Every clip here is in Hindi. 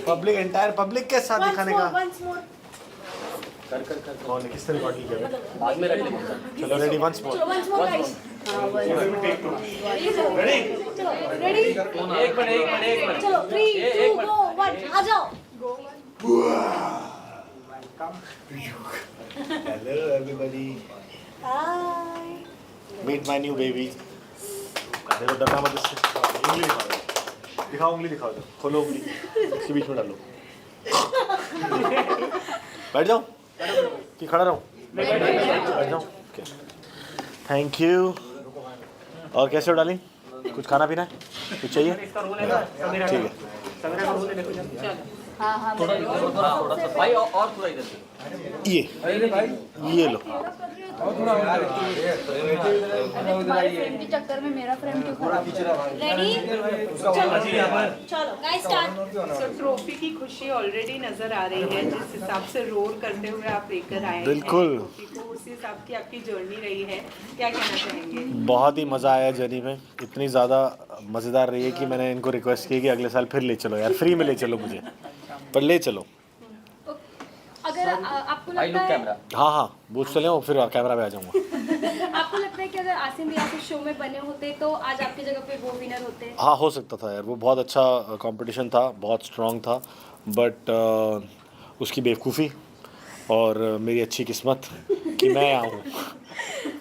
पब्लिक एंटायर पब्लिक के साथ दिखाने का once more. कर कौन है किसने रिकॉर्ड किया है? बाद में रख ले चलो रेडी वंस मोर चलो once more guys. Ready? एक मिनट चलो 3, 2, go, 1. आ जाओ. Hello everybody Hi. Meet my new baby देखो डरना मत इससे उंगली दिखाओ उंगली दिखाओ तो खोलो उंगली इसके बीच में डालो बैठ जाओ कि खड़ा रहो बैठ जाओ थैंक यू और कैसे हो डाली कुछ खाना पीना है कुछ चाहिए ठीक है हाँ थोड़ा सा भाई और थोड़ा इधर से ये लो तुम्हारे फ्रेम के चक्कर में मेरा फ्रेम क्यों खराब? रेडी? चलो गाइस स्टार्ट. सो ट्रॉफी की खुशी ऑलरेडी नजर आ रही है जिस हिसाब से रोर करते हुए आप लेकर आए हैं बिल्कुल. ट्रॉफी को, उस हिसाब की आपकी जर्नी रही है, क्या कहना चाहेंगे? बहुत ही मज़ा आया जर्नी में इतनी ज़्यादा मज़ेदार रही है कि मैंने इनको रिक्वेस्ट की कि अगले साल फिर ले चलो यार फ्री में ले चलो मुझे पर ले चलो अगर आपको भाई लगता लुक है कैमरा हाँ बूझ चले हो फिर कैमरा पे आ जाऊँगा आपको लगता है कि अगर आसिम रियाज इस शो में बने होते तो आज आपकी जगह पे वो विनर होते? हाँ हो सकता था यार वो बहुत अच्छा कंपटीशन था बहुत स्ट्रांग था बट उसकी बेवकूफ़ी और मेरी अच्छी किस्मत कि मैं आऊँ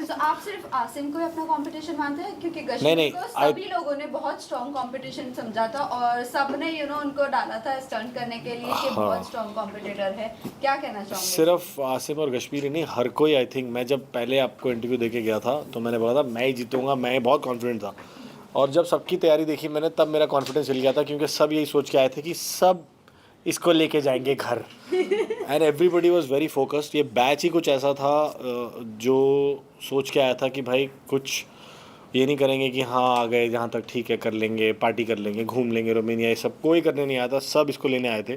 तो आप सिर्फ आसिम को ही अपना कंपटीशन मानते हैं क्योंकि नहीं, गश्मीर को सभी लोगों ने बहुत स्ट्रॉन्ग कंपटीशन समझा था और सब ने उनको डाला था स्टंट करने के लिए कि बहुत स्ट्रॉन्ग कॉम्पिटिटर है. क्या कहना चाहोगे? सिर्फ आसिम और कश्मीरी नहीं हर कोई आई थिंक मैं जब पहले आपको इंटरव्यू देके गया था तो मैंने बोला था मैं ही जीतूंगा मैं बहुत कॉन्फिडेंट था और जब सबकी तैयारी देखी मैंने तब मेरा कॉन्फिडेंस हिल गया था क्योंकि सब यही सोच के आए थे कि सब इसको लेके जाएंगे घर and everybody was very focused. ये बैच ही कुछ ऐसा था जो सोच के आया था कि भाई कुछ ये नहीं करेंगे कि हाँ आ गए जहाँ तक ठीक है कर लेंगे पार्टी कर लेंगे घूम लेंगे रोमेनिया ये सब कोई करने नहीं आया था सब इसको लेने आए थे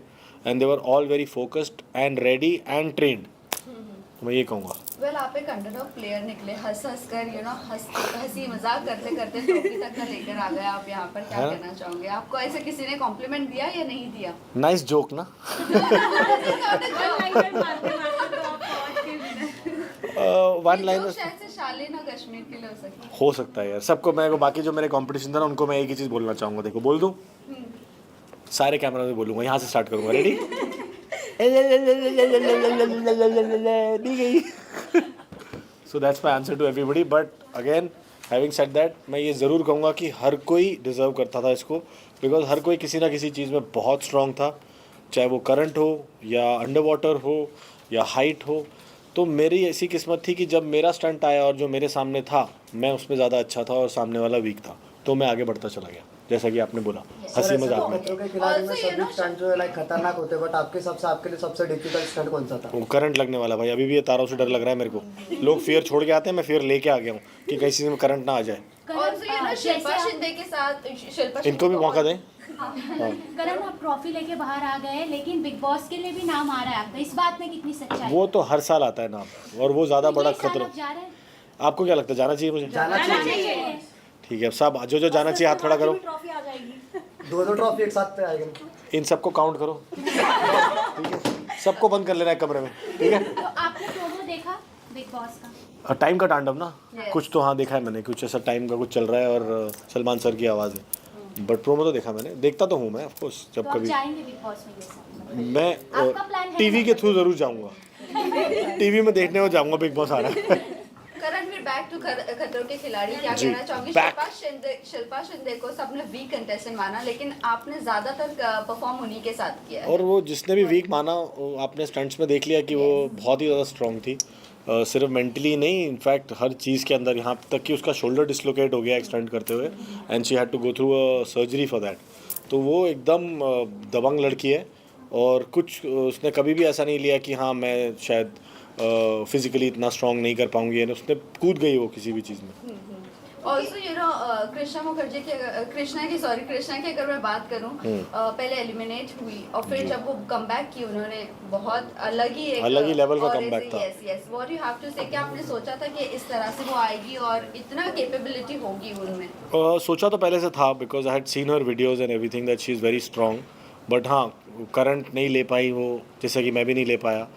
and they were all very focused and ready and trend. मैं ये कहूँगा वेल आप एक अंडरडॉग प्लेयर निकले हंस कर हंसी मजाक करते करते ट्रॉफी तक का लेकर आ गए आप यहाँ पर. क्या हाँ? कहना चाहोगे? आपको ऐसे किसी ने कॉम्प्लीमेंट दिया या नहीं दिया? नाइस जोक ना वन लाइन जो शायद से शालीन और कश्मीर के लिए हो सके. हो सकता है यार सबको मैं बाकी जो मेरे कंपटीशन था ना उनको मैं एक ही चीज़ बोलना चाहूँगा देखो बोल दूँ सारे कैमरा में बोलूँगा यहाँ से स्टार्ट करूँगा रेडी दी गई so that's my answer to everybody but again having said that मैं ये ज़रूर कहूँगा कि हर कोई डिज़र्व करता था इसको बिकॉज हर कोई किसी ना किसी चीज़ में बहुत स्ट्रॉन्ग था चाहे वो करंट हो या अंडर वाटर हो या हाइट हो. तो मेरी ऐसी किस्मत थी कि जब मेरा स्टंट आया और जो मेरे सामने था मैं उसमें ज़्यादा अच्छा था और सामने वाला वीक था तो मैं आगे बढ़ता चला गया जैसा कि आपने बोला हंसी मजाक में. खतरों के खिलाड़ी में सभी स्टंट जो है लाइक खतरनाक होते हैं बट आपके आपके लिए सबसे डिफिकल्ट स्टंट कौन सा था? वो करंट लगने वाला भाई अभी भी ये तारों से डर लग रहा है मेरे को. लोग फियर छोड़ के आते हैं मैं फियर लेके आ गया हूँ कि कहीं चीज़ में करंट ना आ जाए. और शिल्पा शिंदे के साथ शिल्पा इनको भी मौका दें. करण आप ट्रॉफी लेके बाहर आ गए लेकिन बिग बॉस के लिए भी नाम आ रहा है आपका इस बात में कितनी सच्चाई? वो तो हर साल आता है नाम और वो ज़्यादा बड़ा खतरा. आप जा रहे हैं? आपको क्या लगता है जाना चाहिए मुझे? जाना चाहिए. ठीक है अब सब जो जाना चाहिए हाथ खड़ा करो. ट्रॉफी आ जाएगी. दो ट्रॉफी एक साथ पे आएगी. इन सबको काउंट करो ठीक है सबको बंद कर लेना है कमरे में ठीक है. तो आपने प्रोमो देखा बिग बॉस का? टाइम का तांडव ना कुछ तो हाँ देखा है मैंने कुछ ऐसा टाइम का कुछ चल रहा है और सलमान सर की आवाज़ है बट प्रोमो तो देखा मैंने देखता तो हूँ मैं ऑफ कोर्स जब तो आप कभी जाएंगे बिग बॉस में ये सब? मैं आपका प्लान है? टीवी के थ्रू ज़रूर जाऊँगा टीवी में देखने को जाऊँगा बिग बॉस आ रहा है. करण फिर बैक टू खतरों के खिलाड़ी. क्या जी, कहना चाहोगे? back. शिल्पा शिंदे को सबने वीक कंटेस्टेंट माना लेकिन आपने ज्यादातर परफॉर्म उन्हीं के साथ किया है. और वो जिसने भी वीक माना वो आपने स्टंट्स में देख लिया कि वो बहुत ही ज़्यादा स्ट्रॉन्ग थी. सिर्फ मेंटली नहीं इनफैक्ट हर चीज़ के अंदर यहाँ तक कि उसका शोल्डर डिसलोकेट हो गया एक स्टंट करते हुए and she had to go through a surgery for that. तो वो एकदम दबंग लड़की है और कुछ उसने कभी भी ऐसा नहीं लिया कि हाँ मैं शायद फिजिकली इतना स्ट्रॉन्ग नहीं कर पाऊंगी यानी उसने कूद गई वो किसी भी चीज़ में. ऑल्सो कृष्णा मुखर्जी कृष्णा की अगर मैं बात करूं पहले एलिमिनेट हुई और फिर जब वो कम बैक की उन्होंने बहुत अलग ही लेवल का कमबैक था. Yes what you have to say क्या आपने सोचा था कि इस तरह से वो आएगी और इतना कैपेबिलिटी होगी उनमें? सोचा तो पहले से था because I had seen her videos and everything that she is very strong but हाँ करंट नहीं ले पाई वो, जैसे कि मैं भी नहीं ले पाया।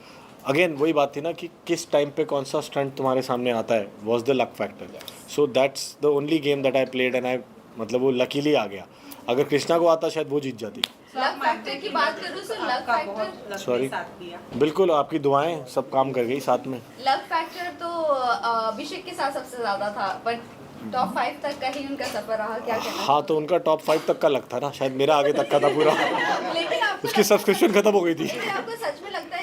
अगेन वही बात थी ना कि किस टाइम पे कौन सा स्टंट तुम्हारे सामने आता है, was the luck factor. So that's the only game that I played and I मतलब वो लकीली आ गया। अगर कृष्णा को आता शायद वो जीत जाती। लक फैक्टर की बात करूँ तो लक का फैक्टर, बहुत लक Sorry. ने साथ दिया। बिल्कुल आपकी दुआएं सब काम कर गई साथ में। लक फैक्टर तो अभिषेक के साथ सबसे ज्यादा था, बट टॉप 5 तक का ही उनका सफर रहा, क्या कहना। हाँ तो उनका टॉप 5 तक का लक था ना, शायद मेरा आगे तक का था पूरा। लेकिन आपको उसकी सब्सक्रिप्शन खत्म हो गई थी। लेकिन आपको सच में लगता है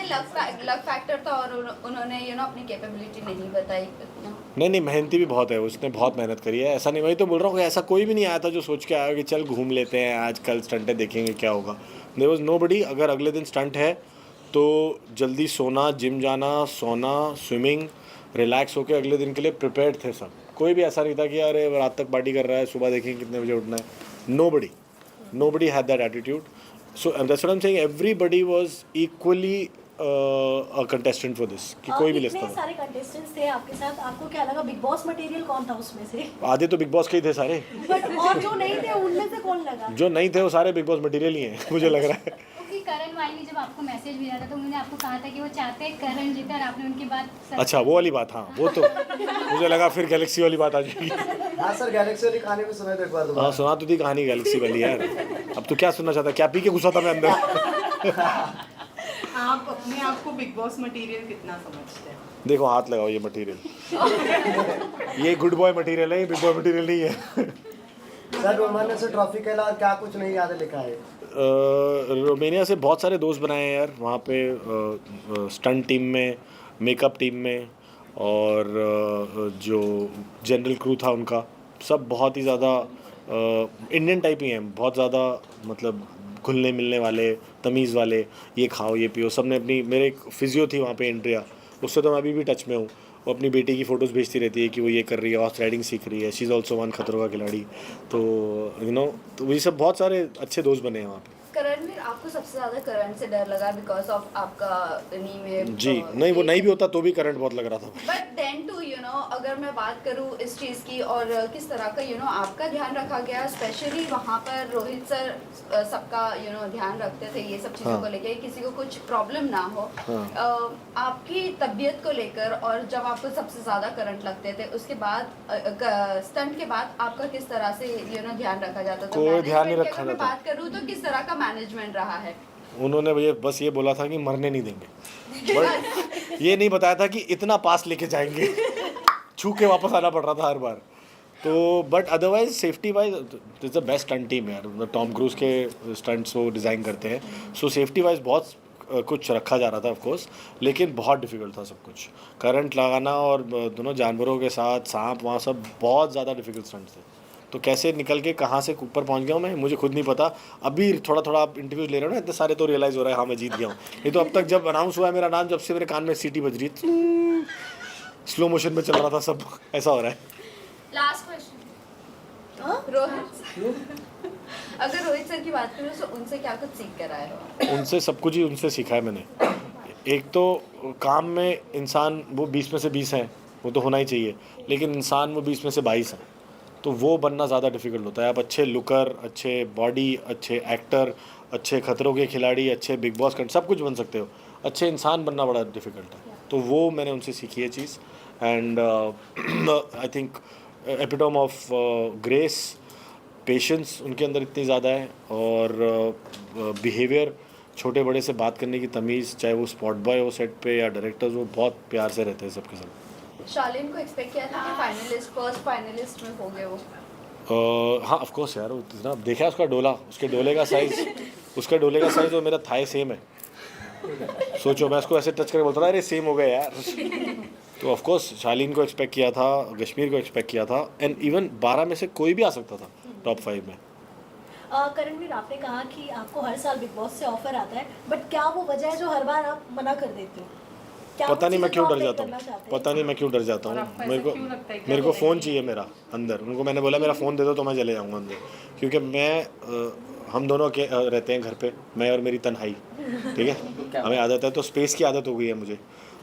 लक फैक्टर था और उन्होंने अपनी कैपेबिलिटी नहीं बताई इतना? नहीं मेहनती भी बहुत है, उसने बहुत मेहनत करी है। ऐसा नहीं, वही तो बोल रहा हूँ कि ऐसा कोई भी नहीं आया था जो सोच के आया कि चल घूम लेते हैं आज कल स्टंटें देखेंगे क्या होगा। There was nobody. अगर अगले दिन स्टंट है तो जल्दी सोना, जिम जाना, सोना, स्विमिंग, रिलैक्स होकर अगले दिन के लिए प्रिपेयर्ड थे सब। कोई भी ऐसा नहीं था कि अरे रात तक पार्टी कर रहा है, सुबह देखेंगे कितने बजे उठना है। Nobody had that attitude. So that's what I am saying, everybody was equally a contestant for this, कि कोई भी लिस्ट इतने था। सारे कंटेस्टेंट्स थे आपके साथ, आपको क्या लगा बिग बॉस मटेरियल कौन था उसमें से? आधे तो बिग बॉस के ही थे सारे, बट और जो नहीं थे उनमें से कौन लगा? जो नहीं थे वो सारे बिग बॉस मटेरियल ही हैं मुझे लग रहा है। क्योंकि करण भाई ने जब आपको मैसेज भेजा था तो उन्होंने आपको कहा था कि वो चाहते हैं करण जीते, और आपने उनकी बात अच्छा वो वाली बात, हाँ वो तो मुझे लगा फिर गैलेक्सी वाली बात आ जाएगी। हाँ सर, गैलेक्सी वाली कहानी भी सुनाई दो एक बार दोबारा। हाँ सुना तो थी कहानी गैलेक्सी वाली यार। अब तो क्या सुनना चाहता, क्या पी के घुसा था मैं अंदर। आप अपने आप को बिग बॉस मटेरियल कितना समझते हैं? देखो हाथ लगाओ, ये मटेरियल ये गुड बॉय मटेरियल है, ये बिग बॉय मटेरियल नहीं है। सर रोमानिया से ट्रॉफी के अलावा क्या कुछ नहीं याद है लिखा है? रोमेनिया से बहुत सारे दोस्त बनाए हैं यार वहाँ पे, स्टंट टीम में, मेकअप टीम में, और जो जनरल क्रू था उनका, सब बहुत ही ज़्यादा इंडियन टाइप ही हैं, बहुत ज़्यादा मतलब घुलने मिलने वाले, तमीज़ वाले, ये खाओ ये पियो। सब ने अपनी, मेरे एक फिजियो थी वहाँ पे एंड्रिया, उससे तो मैं अभी भी टच में हूँ। वो अपनी बेटी की फ़ोटोज़ भेजती रहती है कि वो ये कर रही है, हॉर्स राइडिंग सीख रही है, शी इज़ ऑल्सो वन खतरों का खिलाड़ी। तो तो वही सब बहुत सारे अच्छे दोस्त बने हैं वहाँ पे। करण, आपको सबसे ज्यादा करंट से डर लगा बिकॉज ऑफ आपका नी में जी नहीं, वो नहीं भी होता तो भी करंट बहुत लग रहा था। बट देन टू अगर मैं बात करूँ इस चीज़ की और किस तरह का आपका ध्यान रखा गया, स्पेशली वहाँ पर रोहित सर सबका ध्यान रखते थे ये सब चीज़ों को लेकर, किसी को कुछ प्रॉब्लम ना हो। आपकी तबीयत को लेकर, और जब आपको सबसे ज़्यादा करंट लगते थे उसके बाद, स्टंट के बाद आपका किस तरह से ध्यान रखा जाता था? कोई ध्यान नहीं रखा मैं जाता। बात करूँ तो किस तरह का मैनेजमेंट रहा है? उन्होंने भैया बस ये बोला था कि मरने नहीं देंगे, बट ये नहीं बताया था कि इतना पास लेके जाएंगे। छू के वापस आना पड़ रहा था हर बार। तो but otherwise safety wise it's the best stunt team यार, टॉम क्रूज के स्टंट्स वो डिज़ाइन करते हैं। सो सेफ्टी वाइज बहुत कुछ रखा जा रहा था ऑफ कोर्स, लेकिन बहुत डिफ़िकल्ट था सब कुछ। करंट लगाना और दोनों जानवरों के साथ सांप, वहाँ सब बहुत ज़्यादा डिफ़िकल्ट स्टंट्स थे। तो कैसे निकल के कहाँ से ऊपर पहुँच गया हूँ मैं, मुझे खुद नहीं पता। अभी थोड़ा थोड़ा आप इंटरव्यूज ले रहे हो ना इतने सारे, तो रियलाइज़ हो रहा है हाँ मैं जीत गया हूँ। नहीं तो अब तक जब अनाउंस हुआ है मेरा नाम, जब से मेरे कान में सीटी बज रही है, स्लो मोशन में चल रहा था सब, ऐसा हो रहा है। लास्ट क्वेश्चन, रोहित अगर रोहित सर की बात करूँ तो उनसे क्या कुछ सीख कर आए हो? उनसे सब कुछ ही उनसे सीखा है मैंने। एक तो काम में इंसान वो 20 में से 20 हैं, वो तो होना ही चाहिए, लेकिन इंसान वो 20 में से 22 हैं, तो वो बनना ज़्यादा डिफ़िकल्ट होता है। आप अच्छे लुकर, अच्छे बॉडी, अच्छे एक्टर, अच्छे खतरों के खिलाड़ी, अच्छे बिग बॉस कंट सब कुछ बन सकते हो, अच्छे इंसान बनना बड़ा डिफ़िकल्ट है। तो वो मैंने उनसे सीखी है चीज़। And I think epitome of grace, patience उनके अंदर इतनी ज़्यादा है, और बिहेवियर, छोटे बड़े से बात करने की तमीज़, चाहे वो स्पॉट बॉय हो सेट पे या डायरेक्टर्स, वो बहुत प्यार से रहते हैं सबके साथ। शालीन को एक्सपेक्ट किया था कि फर्स्ट फाइनलिस्ट में होंगे वो? हाँ ऑफ कोर्स यार, वो इतना देखा है उसका डोला, उसके डोले का साइज़ और मेरा थाई सेम है। सोचो मैं उसको ऐसे टच करके बोलता था अरे सेम हो गया यार। तो ऑफ कोर्स शालीन को एक्सपेक्ट किया था, कश्मीर को एक्सपेक्ट किया था, एंड इवन 12 में से कोई भी आ सकता था टॉप 5 में। करणवीर, आपने कहा कि आपको हर साल बिग बॉस से ऑफर आता है, बट क्या वो वजह है जो हर बार आप मना कर देते हो? पता नहीं मैं क्यों डर जाता हूँ, मेरे को फ़ोन चाहिए मेरा अंदर। उनको मैंने बोला मेरा फ़ोन दे दो तो मैं चले जाऊँगा अंदर, क्योंकि हम दोनों के रहते हैं घर पे, मैं और मेरी तन्हाई, ठीक है, हमें आदत है, तो स्पेस की आदत हो गई है मुझे।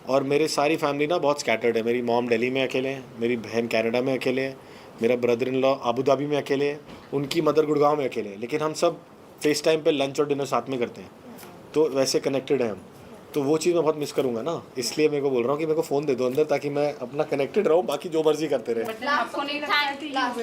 और मेरी सारी फैमिली ना बहुत स्कैटर्ड है। मेरी मॉम दिल्ली में अकेले हैं, मेरी बहन कनाडा में अकेले हैं, मेरा brother in law Abu Dhabi में अकेले हैं, उनकी मदर गुड़गांव में अकेले हैं, लेकिन हम सब फेस टाइम पे लंच और डिनर साथ में करते हैं, तो वैसे कनेक्टेड हैं हम। तो वो चीज़ मैं बहुत मिस करूँगा ना, इसलिए मेरे को बोल रहा हूँ कि मेरे को फ़ोन दे दो अंदर, ताकि मैं अपना कनेक्टेड रहूँ, बाकी जो मर्जी करते रहे। मतलब आपको नहीं लगता है कि